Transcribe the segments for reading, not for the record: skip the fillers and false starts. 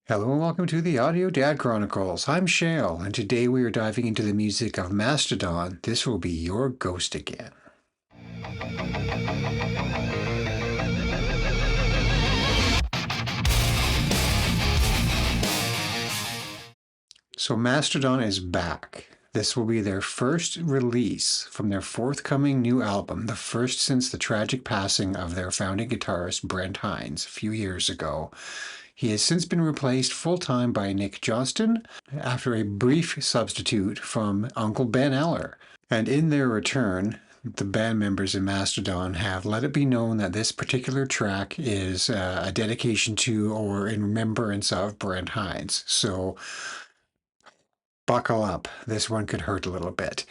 Hello and welcome to the Audio Dad Chronicles. I'm Shale, and today we are diving into the music of Mastodon. This will be your ghost again. So Mastodon is back. This will be their first release from their forthcoming new album, the first since the tragic passing of their founding guitarist Brent Hinds a few years ago. He has since been replaced full-time by Nick Johnston after a brief substitute from Uncle Ben Eller. And in their return, the band members in Mastodon have let it be known that this particular track is a dedication to or in remembrance of Brent Hinds. So buckle up. This one could hurt a little bit.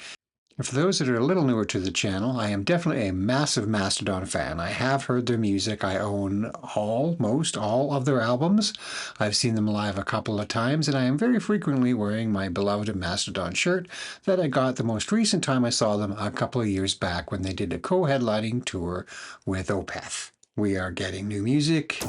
For those that are a little newer to the channel, I am definitely a massive Mastodon fan. I have heard their music. I own almost all of their albums. I've seen them live a couple of times, and I am very frequently wearing my beloved Mastodon shirt that I got the most recent time I saw them a couple of years back when they did a co-headlining tour with Opeth. We are getting new music.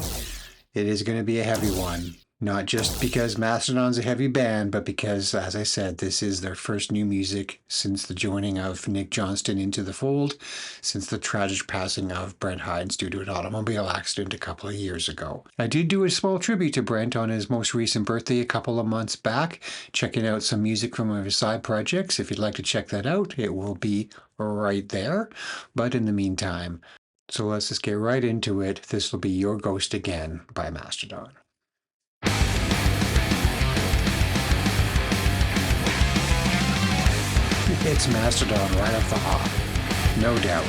It is going to be a heavy one. Not just because Mastodon's a heavy band, but because, as I said, this is their first new music since the joining of Nick Johnston into the fold, since the tragic passing of Brent Hinds due to an automobile accident a couple of years ago. I did do a small tribute to Brent on his most recent birthday a couple of months back, checking out some music from one of his side projects. If you'd like to check that out, it will be right there. But in the meantime, so let's just get right into it. This will be Your Ghost Again by Mastodon. It's Mastodon right off the hop, no doubt.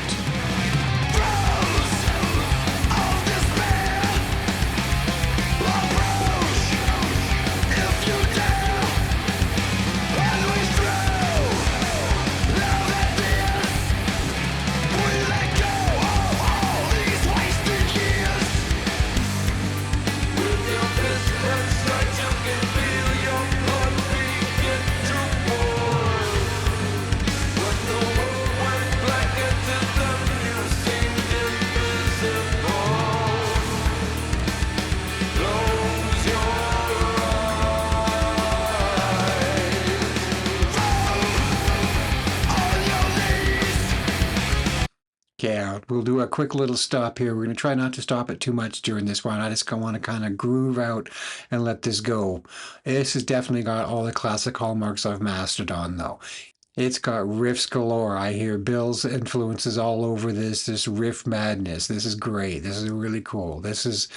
Yeah, we'll do a quick little stop here. We're going to try not to stop it too much during this one. I just want to kind of groove out and let this go. This has definitely got all the classic hallmarks of Mastodon, though. It's got riffs galore. I hear Bill's influences all over this riff madness. This is great. This is really cool. This is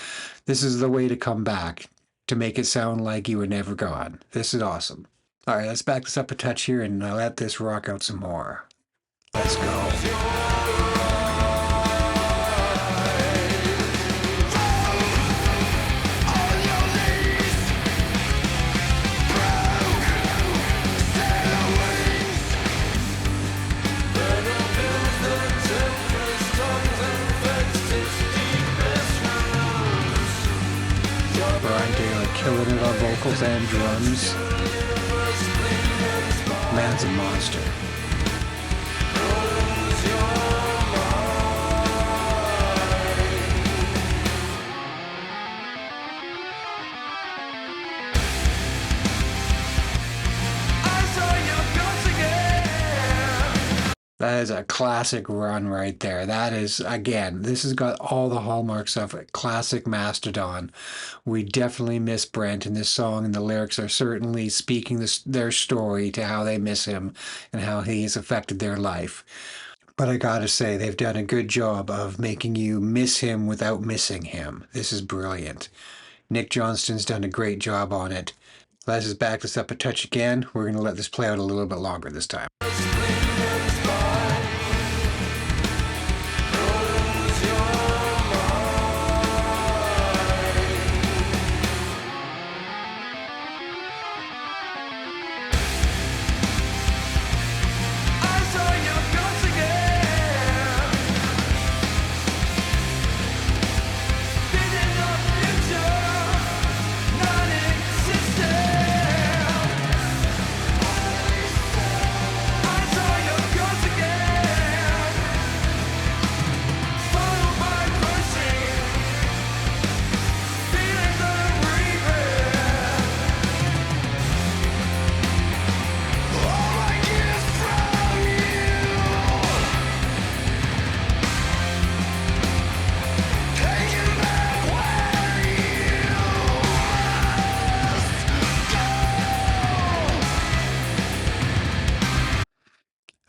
the way to come back, to make it sound like you were never gone. This is awesome. All right, let's back this up a touch here and let this rock out some more. Let's go. Killing it on vocals and drums. Man's a monster. That is a classic run right there. That is, again, this has got all the hallmarks of a classic Mastodon. We definitely miss Brent in this song, and the lyrics are certainly speaking their story to how they miss him and how he has affected their life. But I gotta say, they've done a good job of making you miss him without missing him. This is brilliant. Nick Johnston's done a great job on it. Let's just back this up a touch again. We're going to let this play out a little bit longer this time.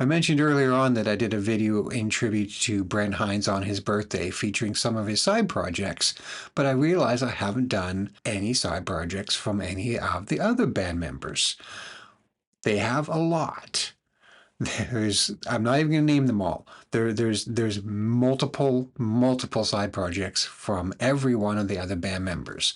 I mentioned earlier on that I did a video in tribute to Brent Hinds on his birthday featuring some of his side projects, but I realized I haven't done any side projects from any of the other band members. They have a lot. I'm not even going to name them all. There's multiple side projects from every one of the other band members.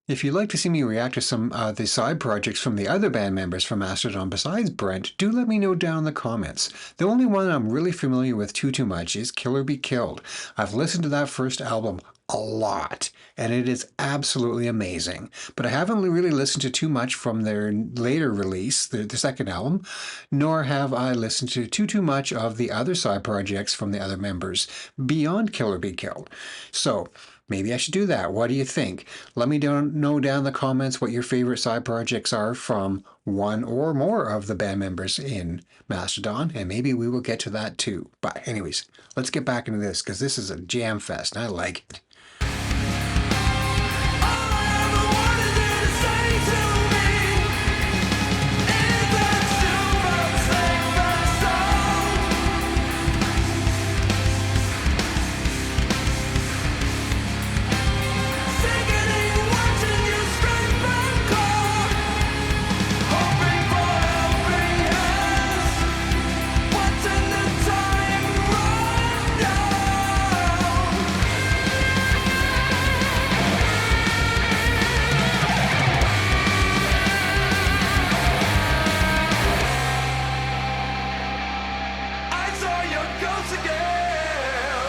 If you'd like to see me react to some of the side projects from the other band members from Mastodon besides Brent, do let me know down in the comments. The only one I'm really familiar with too much is Kill or Be Killed. I've listened to that first album a lot, and it is absolutely amazing. But I haven't really listened to too much from their later release, the second album, nor have I listened to too much of the other side projects from the other members beyond Kill or Be Killed. So maybe I should do that. What do you think? Let me know down in the comments what your favorite side projects are from one or more of the band members in Mastodon, and maybe we will get to that too. But anyways, let's get back into this because this is a jam fest and I like it.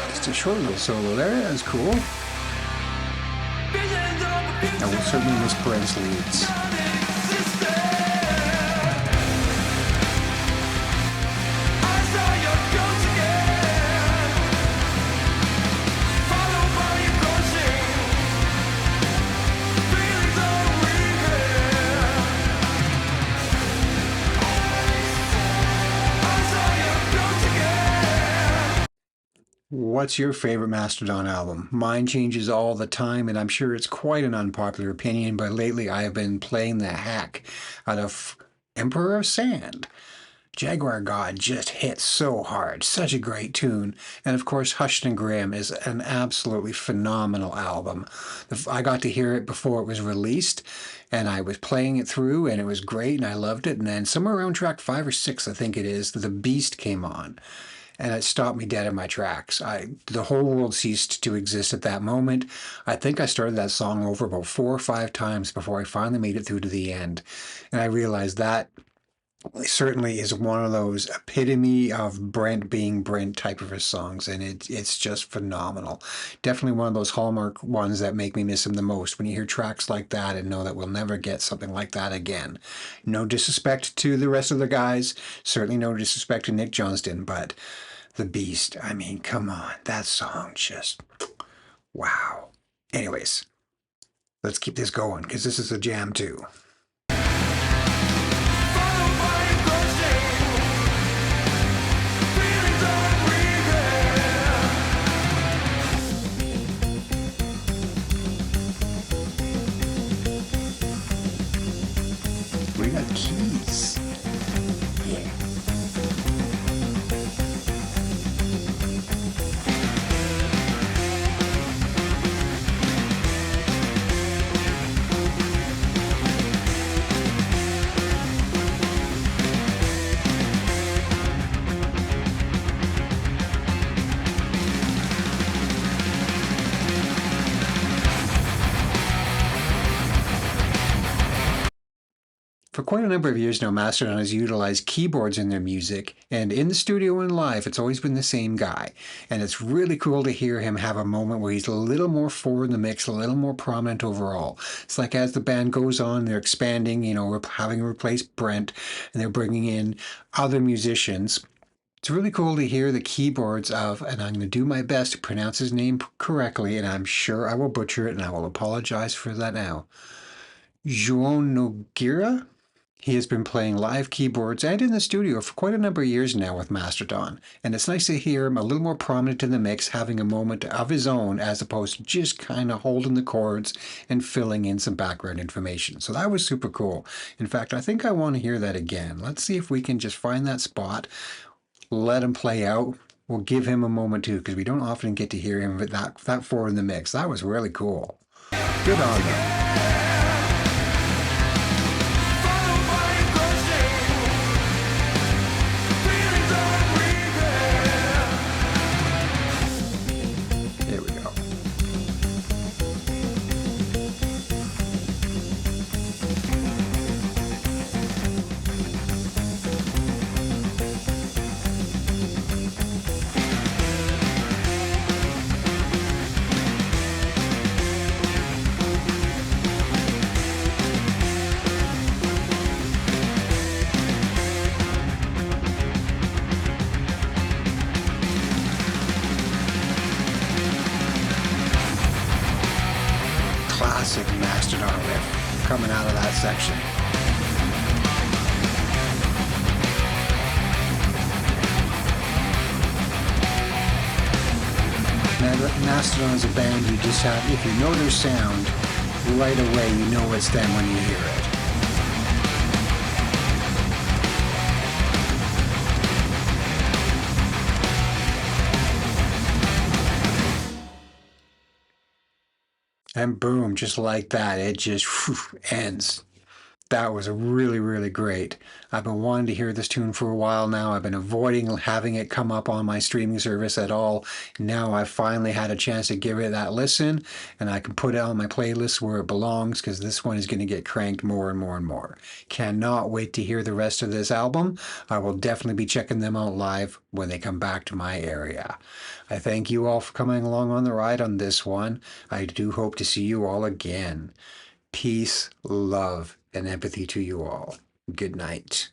Just a short little solo there, that's cool. I will certainly miss Brent's leads. What's your favorite Mastodon album? Mine changes all the time, and I'm sure it's quite an unpopular opinion, but lately I have been playing the heck out of Emperor of Sand. Jaguar God just hits so hard, such a great tune. And of course, Hushed and Graham is an absolutely phenomenal album. I got to hear it before it was released, and I was playing it through, and it was great, and I loved it. And then somewhere around track 5 or 6, I think it is, The Beast came on. And it stopped me dead in my tracks. The whole world ceased to exist at that moment. I think I started that song over about 4 or 5 times before I finally made it through to the end. And I realized that certainly is one of those epitome of Brent being Brent type of his songs, and it's just phenomenal. Definitely one of those hallmark ones that make me miss him the most, when you hear tracks like that and know that we'll never get something like that again. No disrespect to the rest of the guys, certainly no disrespect to Nick Johnston, but The Beast, I mean, come on, that song just, wow. Anyways, let's keep this going, because this is a jam too. We got keys. Yeah. For quite a number of years now, Mastodon has utilized keyboards in their music, and in the studio and live, it's always been the same guy. And it's really cool to hear him have a moment where he's a little more forward in the mix, a little more prominent overall. It's like as the band goes on, they're expanding, you know, having replaced Brent, and they're bringing in other musicians. It's really cool to hear the keyboards of, and I'm going to do my best to pronounce his name correctly, and I'm sure I will butcher it, and I will apologize for that now. João Nogueira? He has been playing live keyboards and in the studio for quite a number of years now with Mastodon, and it's nice to hear him a little more prominent in the mix, having a moment of his own as opposed to just kind of holding the chords and filling in some background information. So that was super cool. In fact, I think I want to hear that again. Let's see if we can just find that spot let him play out. We'll give him a moment too, because we don't often get to hear him that far in the mix. That was really cool. Good on them. Here we go. Classic Mastodon riff coming out of that section. Mastodon is a band you just have, if you know their sound, right away you know it's them when you hear it. And boom, just like that, it just ends. That was really, really great. I've been wanting to hear this tune for a while now. I've been avoiding having it come up on my streaming service at all. Now I've finally had a chance to give it that listen, and I can put it on my playlist where it belongs, because this one is going to get cranked more and more and more. Cannot wait to hear the rest of this album. I will definitely be checking them out live when they come back to my area. I thank you all for coming along on the ride on this one. I do hope to see you all again. Peace, love, and empathy to you all. Good night.